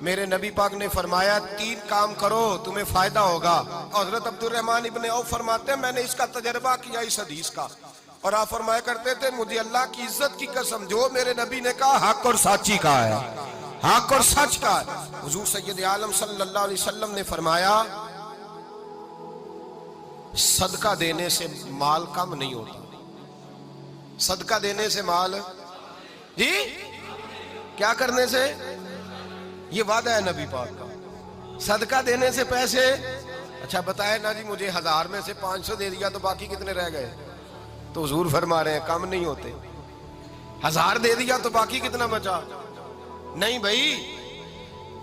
میرے نبی پاک نے فرمایا 3 کام کرو تمہیں فائدہ ہوگا. حضرت عبد الرحمن ابن عوف فرماتے ہیں میں نے اس کا تجربہ کیا اس حدیث کا, اور آپ فرمایا کرتے تھے مجھے اللہ کی عزت کی قسم جو میرے نبی نے کہا حق اور سچی کہا ہے, حق اور سچ کا ہے. حضور سید عالم صلی اللہ علیہ وسلم نے فرمایا صدقہ دینے سے مال کم نہیں ہوتا. صدقہ دینے سے مال جی کیا کرنے سے, یہ وعدہ ہے نبی پاک کا. صدقہ دینے سے پیسے, اچھا بتائے نا جی مجھے 1000 میں سے 500 دے دیا تو باقی کتنے رہ گئے؟ تو حضور فرما رہے ہیں کم نہیں ہوتے. 1000 دے دیا تو باقی کتنا بچا؟ نہیں بھائی,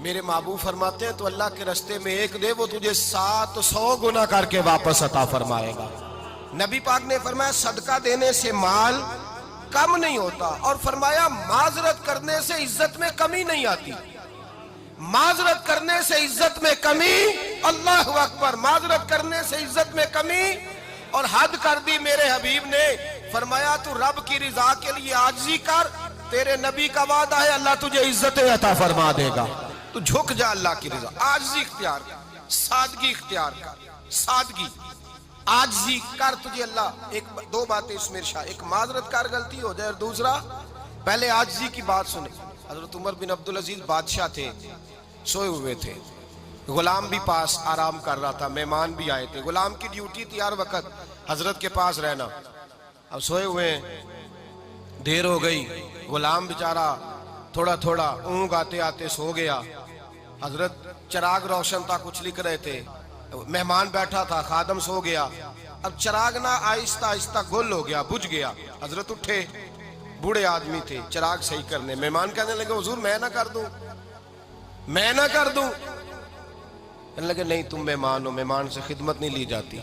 میرے محبوب فرماتے ہیں تو اللہ کے رستے میں 1 دے وہ تجھے 700 گنا کر کے واپس عطا فرمائے گا. نبی پاک نے فرمایا صدقہ دینے سے مال کم نہیں ہوتا, اور فرمایا معذرت کرنے سے عزت میں کمی نہیں آتی. معذرت کرنے سے عزت میں کمی, اللہ اکبر, معذرت کرنے سے عزت میں کمی. اور حد کر دی میرے حبیب نے, فرمایا تو رب کی رضا کے لیے عاجزی کر, تیرے نبی کا وعدہ ہے اللہ تجھے عزت عطا فرما دے گا. تو جھک جا اللہ کی رضا, عاجزی اختیار کر, سادگی اختیار کر, سادگی عاجزی کر, تجھے اللہ. 2 باتیں اس میں ارشاد, ایک معذرت کر غلطی ہو جائے, اور دوسرا پہلے عاجزی کی بات سنیں. حضرت عمر بن عبدالعزیز بادشاہ تھے, سوئے ہوئے تھے, غلام بھی پاس آرام کر رہا تھا, مہمان بھی آئے تھے. غلام کی ڈیوٹی تھی ہر وقت حضرت کے پاس رہنا. اب سوئے ہوئے دیر ہو گئی, غلام بیچارہ تھوڑا تھوڑا اونگ آتے آتے سو گیا. حضرت چراغ روشن تھا, کچھ لکھ رہے تھے, مہمان بیٹھا تھا, خادم سو گیا. اب چراغ نہ آہستہ آہستہ گل ہو گیا, بجھ گیا. حضرت اٹھے, بوڑھے آدمی تھے, چراغ صحیح کرنے. مہمان کہنے لگے حضور میں نہ کر دوں, میں نہ کر دوں. کہنے لگے نہیں تم مہمان ہو, مہمان سے خدمت نہیں لی جاتی.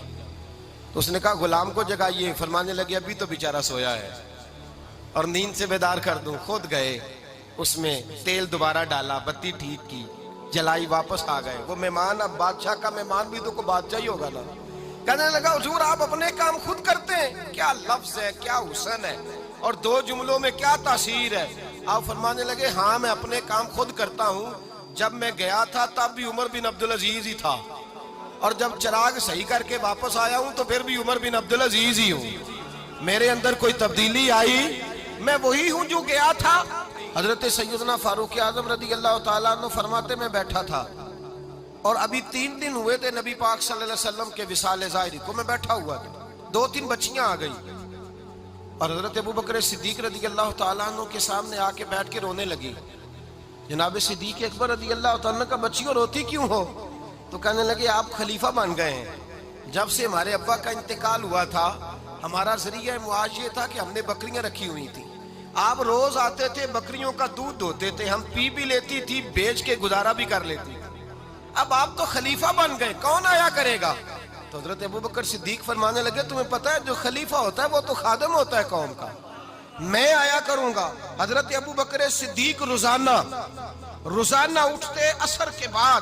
تو اس نے کہا غلام کو جگائیے. فرمانے لگے ابھی تو بیچارہ سویا ہے اور نیند سے بیدار کر دوں. خود گئے, اس میں تیل دوبارہ ڈالا, بتی ٹھیک کی, جلائی, واپس آ گئے. وہ مہمان, اب بادشاہ کا مہمان بھی تو کوئی بادشاہ ہی ہوگا نا. کہنے لگا حضور آپ اپنے کام خود کرتے ہیں, کیا لفظ ہے, کیا حسن ہے, اور 2 جملوں میں کیا تاثیر ہے. آپ فرمانے لگے ہاں میں اپنے کام خود کرتا ہوں. جب میں گیا تھا تب بھی عمر بن عبدالعزیز ہی تھا, اور جب چراغ صحیح کر کے واپس آیا ہوں تو پھر بھی عمر بن عبدالعزیز ہی ہوں. میرے اندر کوئی تبدیلی آئی, میں وہی ہوں جو گیا تھا. حضرت سیدنا فاروق اعظم رضی اللہ تعالیٰ عنہ فرماتے میں بیٹھا تھا, اور ابھی 3 دن ہوئے تھے نبی پاک صلی اللہ علیہ وسلم کے وصال ظاہری کو. میں بیٹھا ہوا تھا, 2-3 بچیاں آ گئی, اور حضرت ابو بکر صدیق رضی اللہ تعالیٰ عنہ کے سامنے آ کے بیٹھ کے رونے لگی. جناب صدیق اکبر رضی اللہ تعالیٰ کا بچیوں روتی کیوں ہو؟ تو کہنے لگے آپ خلیفہ بن گئے ہیں. جب سے ہمارے ابا کا انتقال ہوا تھا ہمارا ذریعہ معاش یہ تھا کہ ہم نے بکریاں رکھی ہوئی تھی. آپ روز آتے تھے, بکریوں کا دودھ دھوتے تھے, ہم پی بھی لیتی تھی, بیچ کے گزارا بھی کر لیتی. اب آپ تو خلیفہ بن گئے, کون آیا کرے گا؟ تو حضرت ابو بکر صدیق فرمانے لگے تمہیں پتہ ہے جو خلیفہ ہوتا ہے وہ تو خادم ہوتا ہے قوم کا, میں آیا کروں گا. حضرت ابو بکر صدیق روزانہ اٹھتے عصر کے بعد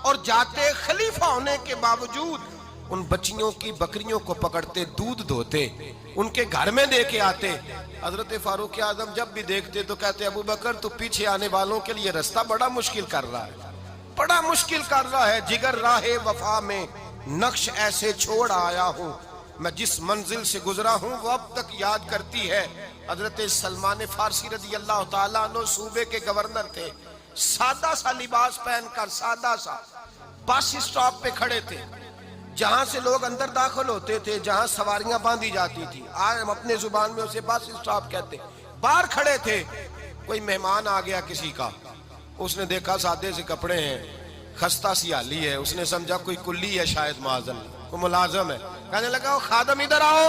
اور جاتے, خلیفہ ہونے کے باوجود ان بچیوں کی بکریوں کو پکڑتے, دودھ دھوتے, ان کے گھر میں دے کے آتے. حضرت فاروق اعظم جب بھی دیکھتے تو کہتے ابو بکر تو پیچھے آنے والوں کے لیے رستہ بڑا مشکل کر رہا ہے, بڑا مشکل کر رہا ہے. جگر راہ وفا میں نقش ایسے چھوڑ آیا ہوں, میں جس منزل سے گزرا ہوں وہ اب تک یاد کرتی ہے. حضرت سلمان فارسی رضی اللہ تعالیٰ عنہ صوبے کے گورنر تھے, سادہ سا لباس پہن کر, سادہ سا, بس اسٹاپ پہ کھڑے تھے, جہاں سے لوگ اندر داخل ہوتے تھے, جہاں سواریاں باندھی جاتی تھی, آج ہم اپنے زبان میں اسے بس اسٹاپ کہتے. باہر کھڑے تھے, کوئی مہمان آ گیا کسی کا, اس نے دیکھا سادے سے کپڑے ہیں, خستہ سی حالی ہے, اس نے سمجھا کوئی کلی ہے شاید, معاذ اللہ کوئی ملازم ہے. کہنے لگا خادم ادھر آؤ,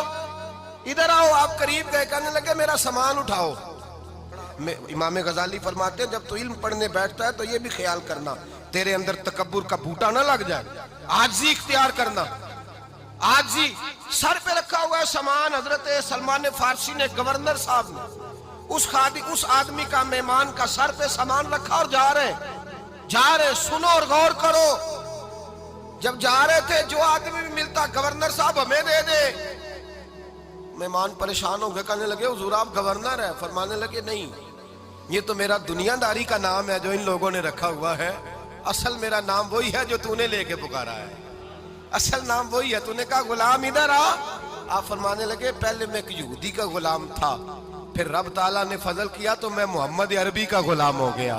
ادھر آؤ. آپ قریب گئے, کہنے لگے میرا سامان اٹھاؤ. امام غزالی فرماتے ہیں جب تو علم پڑھنے بیٹھتا ہے تو یہ بھی خیال کرنا تیرے اندر تکبر کا بوٹا نہ لگ جائے, عاجزی اختیار کرنا. عاجزی, سر پہ رکھا ہوا ہے سامان. حضرت سلمان فارسی نے, گورنر صاحب نے, اس آدمی کا, مہمان کا سر پہ سامان رکھا اور جا رہے. سنو اور غور کرو. جب جا رہے تھے جو آدمی بھی ملتا, گورنر صاحب ہمیں دے دے. مہمان پریشان ہو گئے, کہنے لگے حضور آپ گورنر ہیں؟ فرمانے لگے نہیں, یہ تو میرا دنیا داری کا نام ہے جو ان لوگوں نے رکھا ہوا ہے، اصل میرا نام وہی ہے جو تو نے لے کے پکارا ہے، اصل نام وہی ہے۔ تو نے کہا غلام ادھر آ، آپ فرمانے لگے پہلے میں ایک یہودی کا غلام تھا، پھر رب تعالیٰ نے فضل کیا تو میں محمد عربی کا غلام ہو گیا،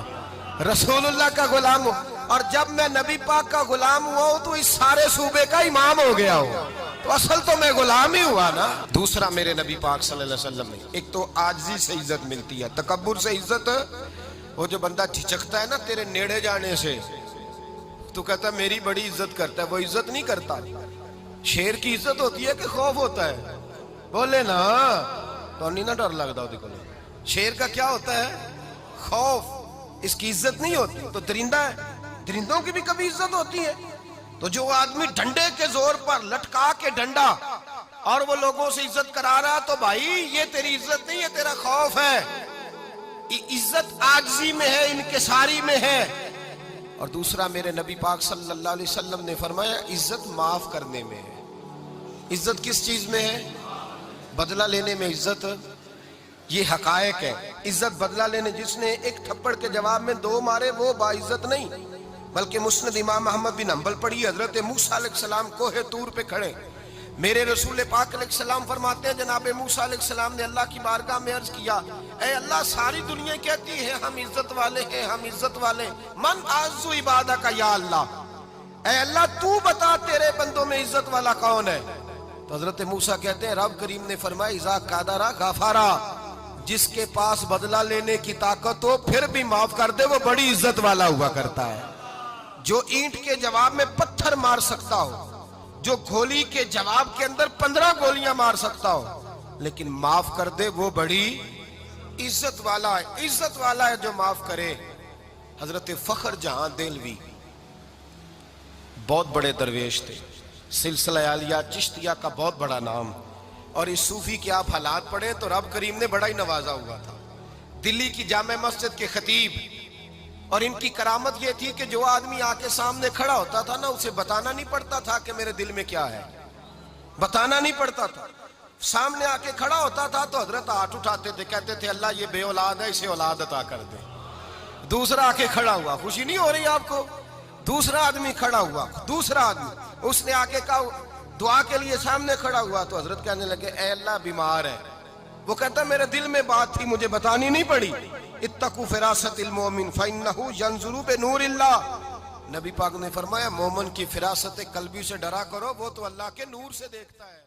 رسول اللہ کا غلام ہوں، اور جب میں نبی پاک کا غلام ہوا ہوں تو اس سارے صوبے کا امام ہو گیا ہوں، تو اصل تو میں غلام ہی ہوا نا۔ دوسرا میرے نبی پاک صلی اللہ علیہ وسلم نے ایک تو عاجزی سے عزت ملتی ہے، تکبر سے عزت، وہ جو بندہ جھجکتا ہے نا تیرے نیڑے جانے سے، تو کہتا ہے میری بڑی عزت کرتا ہے، وہ عزت نہیں کرتا۔ شیر کی عزت ہوتی ہے کہ خوف ہوتا ہے؟ بولے نا، تو نہیں نہ ڈر لگتا ہوتی کو۔ شیر کا کیا ہوتا ہے؟ خوف، اس کی عزت نہیں ہوتی۔ تو درندہ ہے، درندوں کی بھی کبھی عزت ہوتی ہے؟ تو جو آدمی ڈنڈے کے زور پر لٹکا کے ڈنڈا اور وہ لوگوں سے عزت کرا رہا، تو بھائی یہ تیری عزت نہیں ہے، تیرا خوف ہے۔ عزت عاجزی میں ہے، انکساری میں ہے۔ اور دوسرا میرے نبی پاک صلی اللہ علیہ وسلم نے فرمایا عزت معاف کرنے میں ہے۔ عزت کس چیز میں ہے؟ بدلہ لینے میں عزت، یہ حقائق ہے۔ عزت بدلہ لینے، جس نے ایک تھپڑ کے جواب میں 2 مارے وہ باعزت نہیں، بلکہ مسند امام احمد بن حنبل پڑھی، حضرت موسیٰ علیہ السلام کوہ طور پہ کھڑے، میرے رسول پاک علیہ السلام فرماتے ہیں جناب موسیٰ علیہ السلام نے اللہ کی بارگاہ میں عرض کیا، اے اللہ ساری دنیا کہتی ہے ہم عزت والے ہیں، ہم عزت والے، من اعز عبادہ کا یا اللہ، اے اللہ تو بتا تیرے بندوں میں عزت والا کون ہے؟ تو حضرت موسیٰ کہتے ہیں رب کریم نے فرمایا اذا قادرا غفارا، جس کے پاس بدلہ لینے کی طاقت ہو پھر بھی معاف کر دے وہ بڑی عزت والا ہوا کرتا ہے۔ جو اینٹ کے جواب میں پتھر مار سکتا ہو، جو گولی کے جواب کے اندر 15 گولیاں مار سکتا ہو، لیکن معاف کر دے وہ بڑی عزت والا ہے۔ عزت والا ہے جو معاف کرے۔ حضرت فخر جہاں دہلوی بہت بڑے درویش تھے، سلسلہ عالیہ چشتیہ کا بہت بڑا نام، اور اس صوفی کے آپ حالات پڑھیں تو رب کریم نے بڑا ہی نوازا ہوا تھا۔ دلی کی جامع مسجد کے خطیب، اور ان کی کرامت یہ تھی کہ جو آدمی آ کے سامنے کھڑا ہوتا تھا نا اسے بتانا نہیں پڑتا تھا کہ میرے دل میں کیا ہے، بتانا نہیں پڑتا تھا۔ سامنے آ کے کھڑا ہوتا تھا تو حضرت ہاتھ اٹھاتے تھے، کہتے تھے اللہ یہ بے اولاد ہے اسے اولاد عطا کر دے۔ دوسرا آ کے کھڑا ہوا، خوشی نہیں ہو رہی آپ کو؟ دوسرا آدمی کھڑا ہوا، دوسرا آدمی، اس نے آ کے کہا دعا کے لیے سامنے کھڑا ہوا تو حضرت کہنے لگے اے اللہ بیمار ہے، وہ کہتا میرے دل میں بات تھی مجھے بتانی نہیں پڑی، اتقوا فراست المومن فإنہ ینظر بنور اللہ، نبی پاک نے فرمایا مومن کی فراست قلبی سے ڈرا کرو، وہ تو اللہ کے نور سے دیکھتا ہے۔